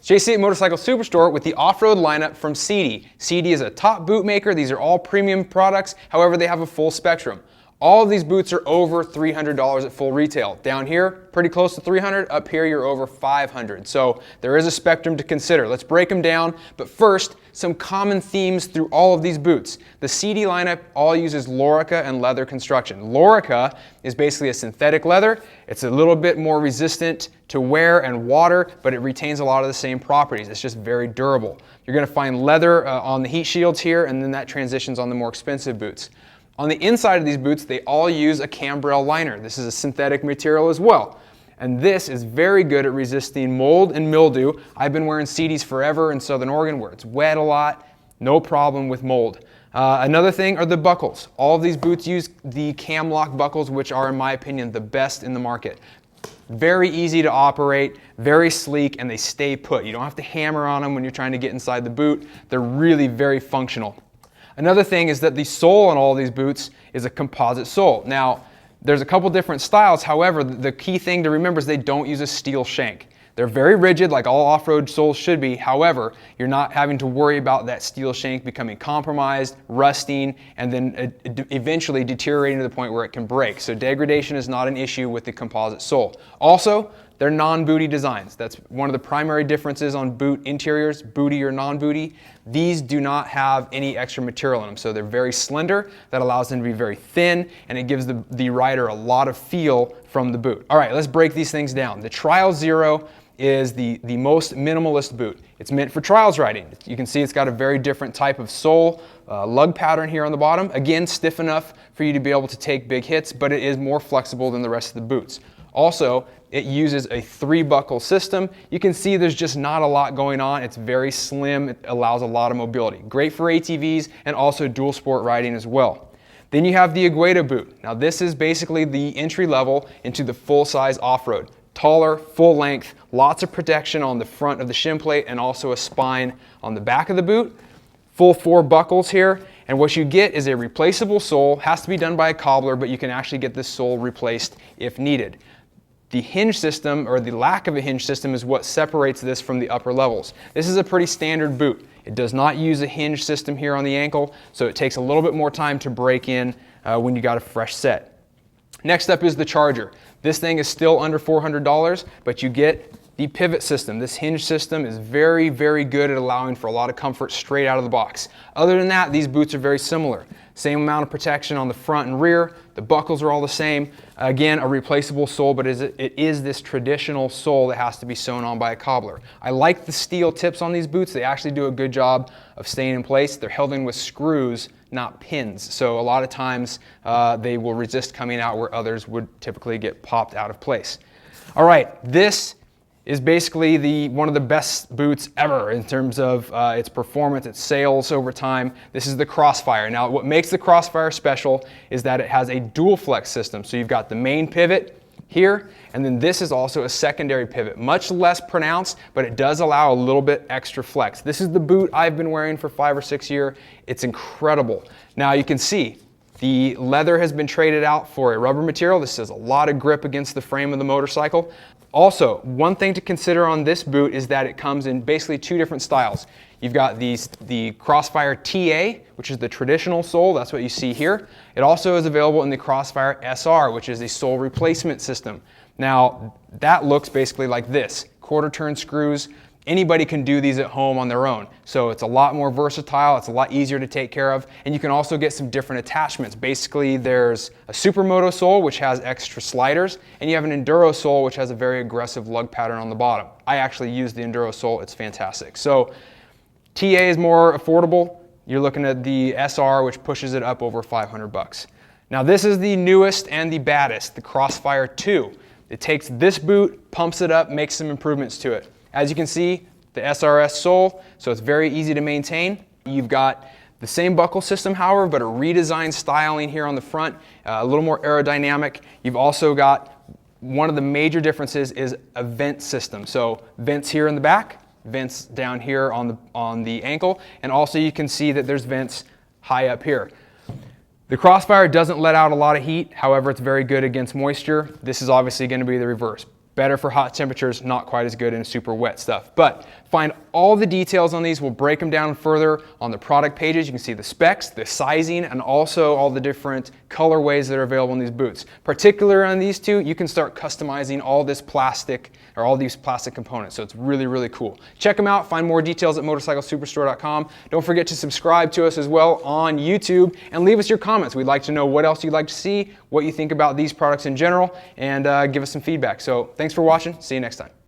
JC Motorcycle Superstore with the off-road lineup from Sidi. Sidi is a top boot maker. These are all premium products. However, they have a full spectrum. All of these boots are over $300 at full retail. Down here, pretty close to $300. Up here, you're over $500. So there is a spectrum to consider. Let's break them down. But first, some common themes through all of these boots. The Sidi lineup all uses Lorica and leather construction. Lorica is basically a synthetic leather. It's a little bit more resistant to wear and water, but it retains a lot of the same properties. It's just very durable. You're going to find leather on the heat shields here, and then that transitions on the more expensive boots. On the inside of these boots, they all use a cambrel liner. This is a synthetic material as well. And this is very good at resisting mold and mildew. I've been wearing Sidis forever in Southern Oregon where it's wet a lot, no problem with mold. Another thing are the buckles. All of these boots use the cam lock buckles, which are, in my opinion, the best in the market. Very easy to operate, very sleek, and they stay put. You don't have to hammer on them when you're trying to get inside the boot. They're really very functional. Another thing is that the sole on all of these boots is a composite sole. Now, there's a couple different styles. However, the key thing to remember is they don't use a steel shank. They're very rigid, like all off-road soles should be. However, you're not having to worry about that steel shank becoming compromised, rusting, and then eventually deteriorating to the point where it can break. So degradation is not an issue with the composite sole. Also, they're non-booty designs. That's one of the primary differences on boot interiors, booty or non-booty. These do not have any extra material in them, so they're very slender. That allows them to be very thin, and it gives the rider a lot of feel from the boot. All right, let's break these things down. The Trial Zero is the most minimalist boot. It's meant for trials riding. You can see it's got a very different type of sole, lug pattern here on the bottom. Again, stiff enough for you to be able to take big hits, but it is more flexible than the rest of the boots. Also, it uses a 3-buckle system. You can see there's just not a lot going on. It's very slim. It allows a lot of mobility. Great for ATVs and also dual sport riding as well. Then you have the Agueda boot. Now this is basically the entry level into the full-size off-road. Taller, full length, lots of protection on the front of the shin plate and also a spine on the back of the boot. Full 4 buckles here. And what you get is a replaceable sole. Has to be done by a cobbler, but you can actually get this sole replaced if needed. The hinge system, or the lack of a hinge system, is what separates this from the upper levels. This is a pretty standard boot. It does not use a hinge system here on the ankle, so it takes a little bit more time to break in when you got a fresh set. Next up is the Charger. This thing is still under $400, but you get the pivot system. This hinge system is very, very good at allowing for a lot of comfort straight out of the box. Other than that, these boots are very similar. Same amount of protection on the front and rear. The buckles are all the same. Again, a replaceable sole, but it is this traditional sole that has to be sewn on by a cobbler. I like the steel tips on these boots. They actually do a good job of staying in place. They're held in with screws, not pins. So a lot of times they will resist coming out where others would typically get popped out of place. All right, this is basically one of the best boots ever in terms of its performance, its sales over time. This is the Crossfire. Now, what makes the Crossfire special is that it has a dual flex system. So you've got the main pivot here, and then this is also a secondary pivot. Much less pronounced, but it does allow a little bit extra flex. This is the boot I've been wearing for 5 or 6 years. It's incredible. Now you can see the leather has been traded out for a rubber material. This has a lot of grip against the frame of the motorcycle. Also, one thing to consider on this boot is that it comes in basically 2 different styles. You've got the Crossfire TA, which is the traditional sole. That's what you see here. It also is available in the Crossfire SR, which is a sole replacement system. Now, that looks basically like this. 1/4 turn screws. Anybody can do these at home on their own. So it's a lot more versatile, it's a lot easier to take care of, and you can also get some different attachments. Basically, there's a Supermoto sole, which has extra sliders, and you have an Enduro sole, which has a very aggressive lug pattern on the bottom. I actually use the Enduro sole, it's fantastic. So TA is more affordable. You're looking at the SR, which pushes it up over $500. Now this is the newest and the baddest, the Crossfire 2. It takes this boot, pumps it up, makes some improvements to it. As you can see, the SRS sole, so it's very easy to maintain. You've got the same buckle system, however, but a redesigned styling here on the front, a little more aerodynamic. You've also got, one of the major differences is a vent system. So vents here in the back, vents down here on the ankle, and also you can see that there's vents high up here. The Crossfire doesn't let out a lot of heat, however, it's very good against moisture. This is obviously going to be the reverse. better for hot temperatures, not quite as good in super wet stuff. But find all the details on these. We'll break them down further on the product pages. You can see the specs, the sizing, and also all the different colorways that are available in these boots. Particularly on these two, you can start customizing all this plastic or all these plastic components. So it's really, really cool. Check them out. Find more details at motorcyclesuperstore.com. Don't forget to subscribe to us as well on YouTube and leave us your comments. We'd like to know what else you'd like to see, what you think about these products in general, and give us some feedback. So thanks for watching. See you next time.